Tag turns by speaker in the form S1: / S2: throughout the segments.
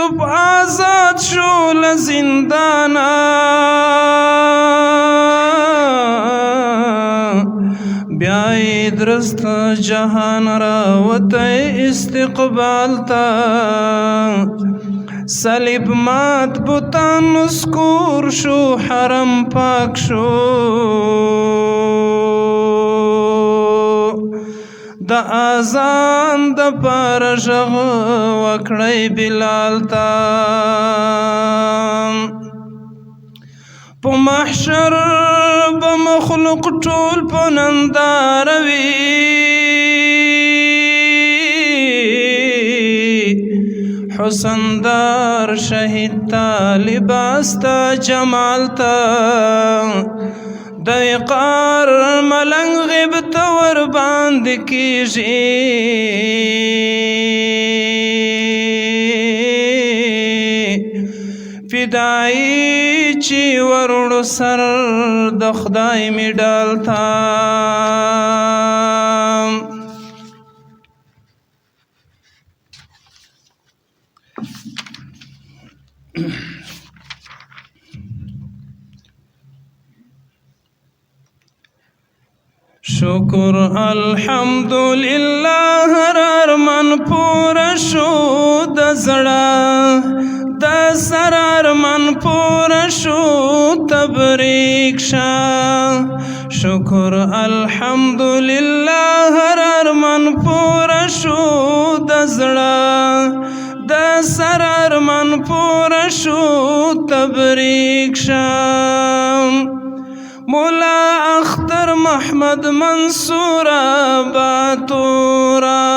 S1: یوسف آزاد شو له زندانه بیا یې درست جهان راوتی استقبال ته صلیب مات بتان نسکور شو حرم پاک شو د اذان د پاره غږ وکړی بلال ته په محشر به مخلوق ټول په ننداره وي حسندار شهید ته لباس ته جمال ته د وقار ملنګ غیبت ورباندې کیږي فدایي چې وروړو سر د خدای میډال ته شکر الحمدلله هر ارمان پوره شو د زړه د سر ارمان پوره شو تبریک شه شکر الحمدلله هر ارمان پوره شو د زړه د سر ارمان پوره شو تبریک شه مولا اختر محمد منصور باتورا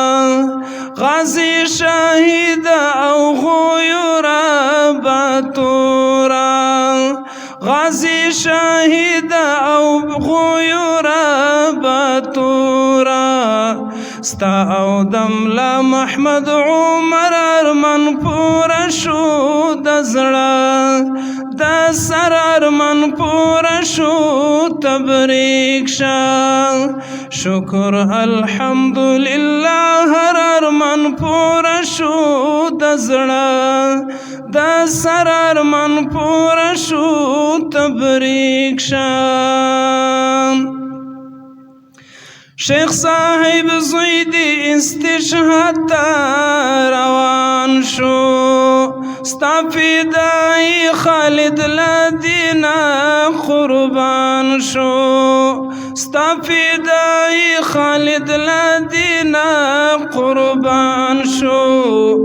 S1: غازی شهید او غیور باتورا غازی شهید او غیور باتورا ستا او دملا محمد عمر ارمان پورا شو د زړه د سر ارمان پورا شو تبریک شه شکر الحمدلله هر ارمان پورا شو د زړه د سر ارمان پورا شو تبریک شه شیخ صاحب زوی دی استشهاد ته روان شو ستا فدای خالد لدینا قربان شو ستا فدای خالد لدینا قربان شو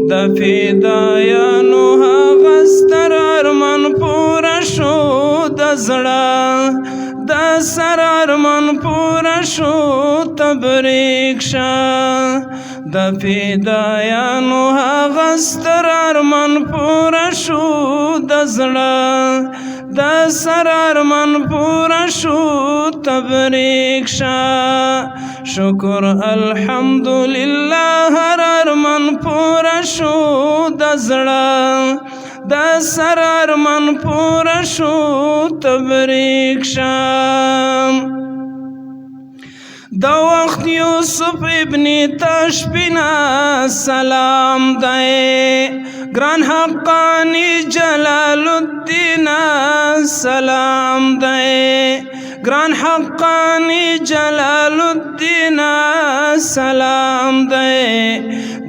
S1: د فدایانو هغه ستر ارمان پوره شو د زړه د سر ارمان پوره شو تبریک شه د فدایانو هغه ستر ارمان پوره شو د زړه د سر ارمان پوره شو تبریک شه شکر الحمدلله هر ارمان پوره شو د زړه د سر ارمان پوره شو تبریک شه د وخت یوسف ابن تشبینا سلام دی ګران حقانی جلال الدین سلام دی ګران حقانی جلال الدین سلام دی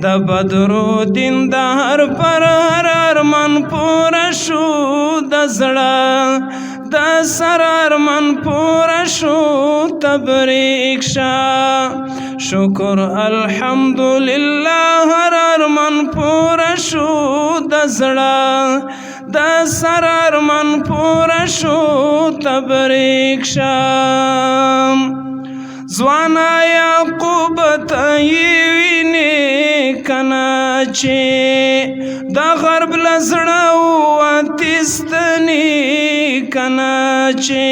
S1: د بدرو دین د هر پر هر ارمان پوره شو د زړه د سر ارمان پوره شو تبریک شه شکر الحمدلله هر ارمان پوره شو د زړه د سر ارمان پوره شو تبریک شه ځوانا یعقوب ته یې وینې کنه چې د غرب له زړه وتیستنې کنه چې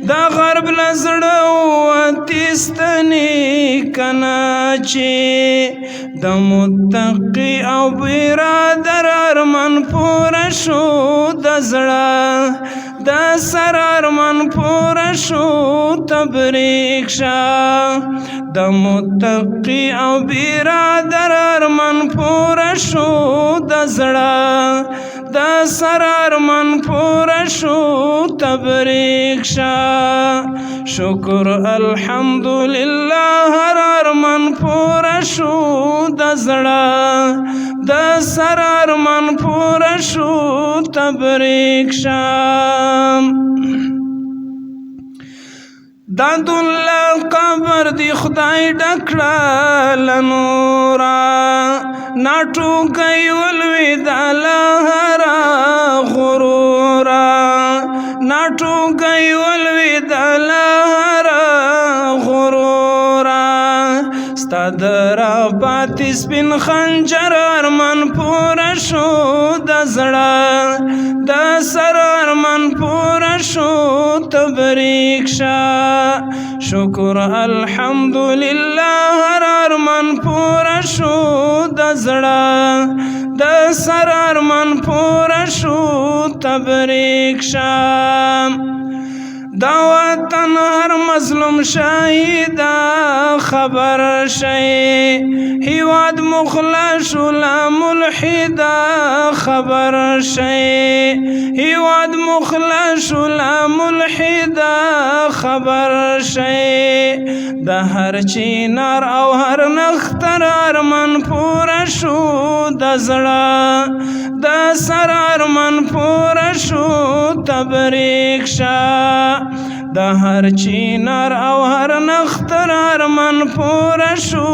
S1: د غرب له زړه وتیستنې کنه چې د متقي او برادر ارمان پوره شو د زړه د سر ارمان پوره شو تبریک شه د متقی او برادر ارمان پوره شو د زړه د سر ارمان پوره شو تبریک شه شکر الحمدلله هر ارمان پوره شو د زړه د سر ارمان پوره شو تبریک شه داد الله قبر دی خدای ډکړه لنورا ناټو گئی ولوی د لهرا غرورا ناټو گئی ولوی د لهرا غرورا ستادرا پاتې سپین خنجر ارمان پوره شو د زړه د سر ارمان پوره شو تبریک شه شکر الحمدلله هر ارمان پوره شو د زړه د سر ارمان پوره شو تبریک شه دا وطن هر مظلوم شهید خبر شي هیواد مخلص لا ملحد خبر شي هیواد مخلص لا ملحد خبر شي د هر چینار او هر نختر ارمان پوره شو د زړه د سر ارمان پوره شو تبریک شه د هر چینار او هر نختر ارمان پوره شو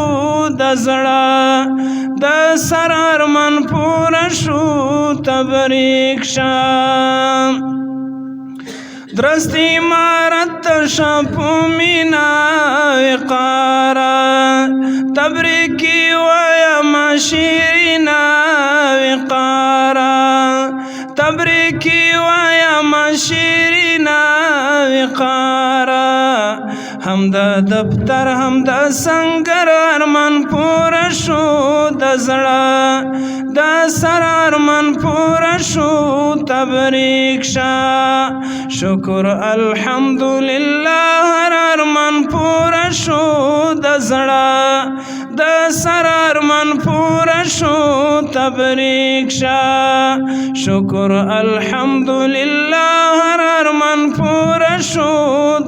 S1: د زړه د سر ارمان پوره شو تبریک شه درست امارت شپو مینا وقارا تبریکی ویم شیرینا وقارا تبریکی ویم شیرینا وقارا هم د دفتر هم د سنگر ارمان پوره شو د زړه د سر ارمان پوره شو تبریک شه شکر الحمدلله هر ارمان پوره شو د زړه د سر ارمان پوره شو تبریک شه شکر الحمدلله هر ارمان پوره شو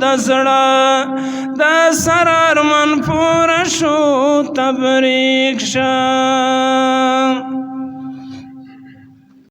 S1: د زړه د سر ارمان پوره شو تبریک شه